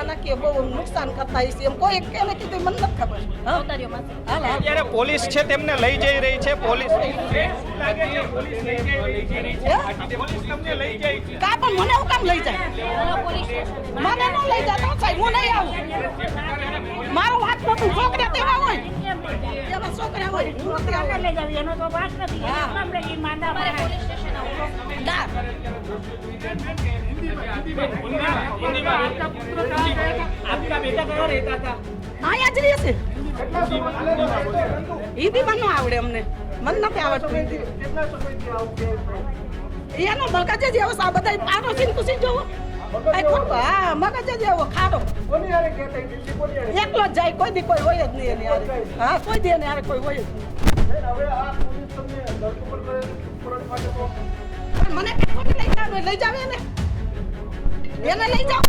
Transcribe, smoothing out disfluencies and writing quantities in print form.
નાખીએ બહુ નુકસાન કરતા હશે એમ કોઈ એને કીધું મને નથી ખબર. અત્યારે પોલીસ છે તેમને લઈ જઈ રહી છે પોલીસ કા પણ મને હું કામ લઈ જાય મને ન લઈ જાય તો સાહેબ હું નહીં આવું મારો વાત નતું છોકરા તેવા હોય એમાં છોકરા હોય હું નથી આવું લઈ જાવ એનો તો વાત નથી કામ લઈ માંદા મારે પોલીસ સ્ટેશન आपका बेटा कहाँ रहता था અહીંયા જ રહે છે હિન્દી માં ન આવડે અમને મને નથી આવડતું એનો મગજ જ એવો આ બધા પાડો છે તું જોવો હા મગજ જ એવો ખાડો એકલો જ જાય કોઈ દી કોઈ હોય જ નહીં એની હારે હા કોઈ દી એની હારે કોઈ હોય જ મને લઈ જાવ ને એને લઈ જાવ